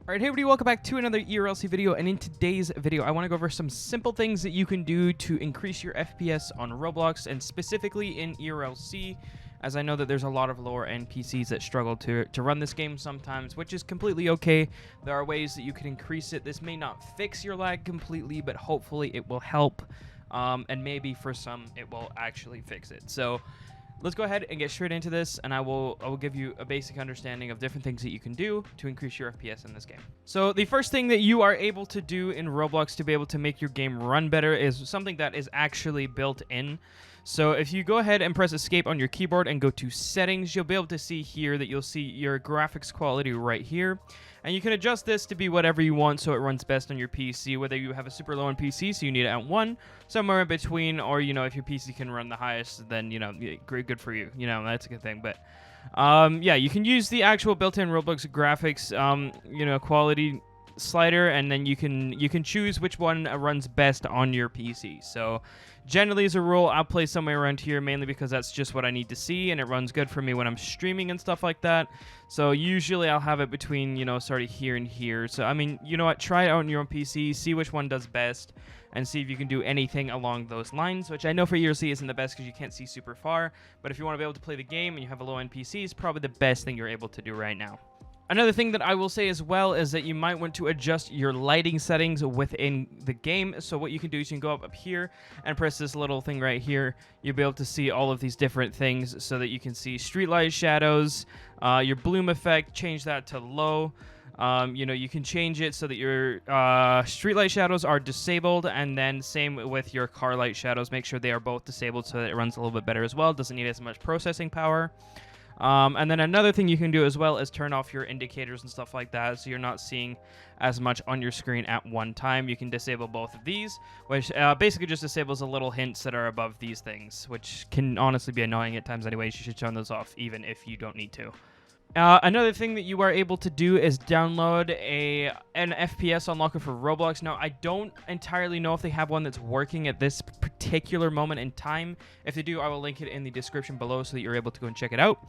Alright, hey everybody, welcome back to another ERLC video, and in today's video I want to go over some simple things that you can do to increase your FPS on Roblox, and specifically in ERLC, as I know that there's a lot of lower end PCs that struggle to run this game sometimes, which is completely okay. There are ways that you can increase it. This may not fix your lag completely, but hopefully it will help, and maybe for some it will actually fix it. So let's go ahead and get straight into this, and I will give you a basic understanding of different things that you can do to increase your FPS in this game. So the first thing that you are able to do in Roblox to be able to make your game run better is something that is actually built in. So if you go ahead and press escape on your keyboard and go to settings, you'll be able to see here that you'll see your graphics quality right here. And you can adjust this to be whatever you want so it runs best on your PC, whether you have a super low-end PC, so you need it at 1, somewhere in between, or, you know, if your PC can run the highest, then, you know, great, good for you. You know, that's a good thing. But, yeah, you can use the actual built-in Roblox graphics, you know, quality slider, and then you can choose which one runs best on your PC. So generally, as a rule, I'll play somewhere around here, mainly because that's just what I need to see, and it runs good for me when I'm streaming and stuff like that. So usually I'll have it between, you know, sort of here and here. So I mean, you know what, try it out on your own PC, see which one does best, and see if you can do anything along those lines, which I know for ERLC isn't the best because you can't see super far, but if you want to be able to play the game and you have a low-end PC, it's probably the best thing you're able to do right now. Another thing that I will say as well is that you might want to adjust your lighting settings within the game. So what you can do is you can go up here and press this little thing right here. You'll be able to see all of these different things so that you can see street light shadows, your bloom effect, change that to low. You know, you can change it so that your street light shadows are disabled, and then same with your car light shadows. Make sure they are both disabled so that it runs a little bit better as well. It doesn't need as much processing power. And then another thing you can do as well is turn off your indicators and stuff like that, so you're not seeing as much on your screen at one time. You can disable both of these, which basically just disables the little hints that are above these things, which can honestly be annoying at times anyways. You should turn those off even if you don't need to. Another thing that you are able to do is download an FPS Unlocker for Roblox. Now, I don't entirely know if they have one that's working at this particular moment in time. If they do, I will link it in the description below so that you're able to go and check it out.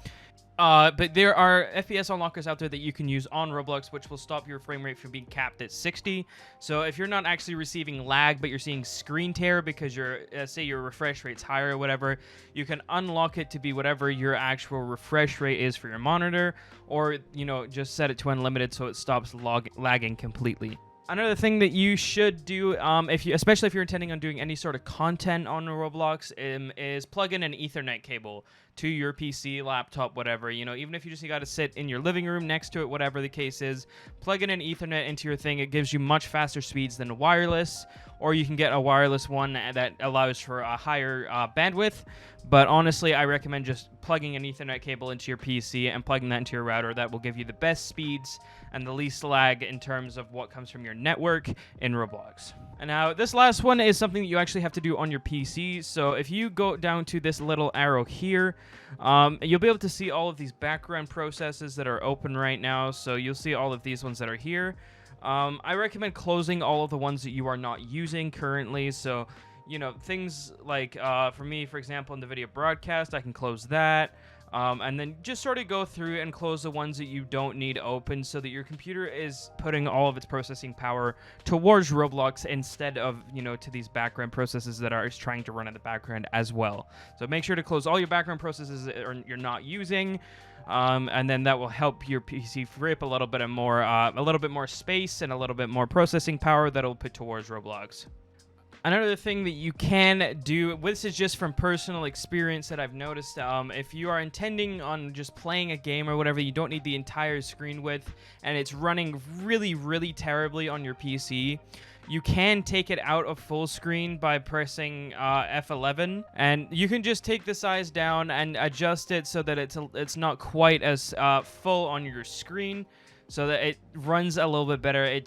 But there are FPS Unlockers out there that you can use on Roblox, which will stop your frame rate from being capped at 60. So if you're not actually receiving lag, but you're seeing screen tear because say your refresh rate's higher or whatever, you can unlock it to be whatever your actual refresh rate is for your monitor, or, you know, just set it to unlimited so it stops lagging completely. Another thing that you should do, especially if you're intending on doing any sort of content on Roblox, is plug in an Ethernet cable to your PC, laptop, whatever. You know, even if you just got to sit in your living room next to it, whatever the case is, plug in an Ethernet into your thing. It gives you much faster speeds than wireless, or you can get a wireless one that allows for a higher bandwidth. But honestly, I recommend just plugging an Ethernet cable into your PC and plugging that into your router. That will give you the best speeds and the least lag in terms of what comes from your network in Roblox. And now, this last one is something that you actually have to do on your PC. So if you go down to this little arrow here, you'll be able to see all of these background processes that are open right now. So you'll see all of these ones that are here. I recommend closing all of the ones that you are not using currently. So, you know, things like, for me, for example, in the video broadcast, I can close that. And then just sort of go through and close the ones that you don't need open so that your computer is putting all of its processing power towards Roblox instead of, you know, to these background processes that are trying to run in the background as well. So make sure to close all your background processes that you're not using. And then that will help your PC free up a little bit more space and a little bit more processing power that'll put towards Roblox. Another thing that you can do, this is just from personal experience that I've noticed, if you are intending on just playing a game or whatever, you don't need the entire screen width, and it's running really, really terribly on your PC, you can take it out of full screen by pressing F11, and you can just take the size down and adjust it so that it's not quite as full on your screen, so that it runs a little bit better.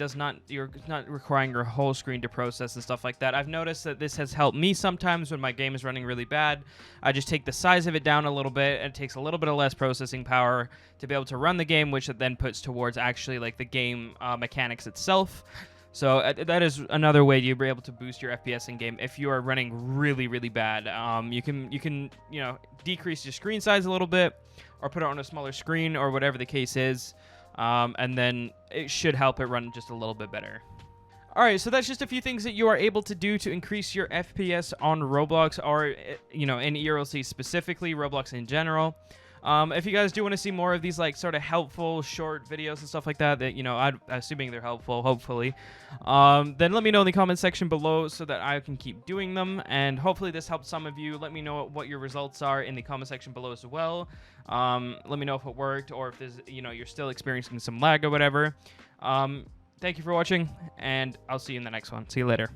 You're not requiring your whole screen to process and stuff like that. I've noticed that this has helped me sometimes when my game is running really bad. I just take the size of it down a little bit, and it takes a little bit of less processing power to be able to run the game, which it then puts towards actually like the game mechanics itself. So that is another way you'll be able to boost your FPS in game if you are running really, really bad. You can decrease your screen size a little bit, or put it on a smaller screen, or whatever the case is. and then it should help it run just a little bit better. Alright, so that's just a few things that you are able to do to increase your FPS on Roblox, or, you know, in ERLC specifically, Roblox in general. If you guys do want to see more of these, like, sort of helpful short videos and stuff like that, you know, I'm assuming they're helpful, hopefully, then let me know in the comment section below so that I can keep doing them, and hopefully this helped some of you. Let me know what your results are in the comment section below as well. Let me know if it worked, or if there's, you know, you're still experiencing some lag or whatever. Thank you for watching, and I'll see you in the next one. See you later.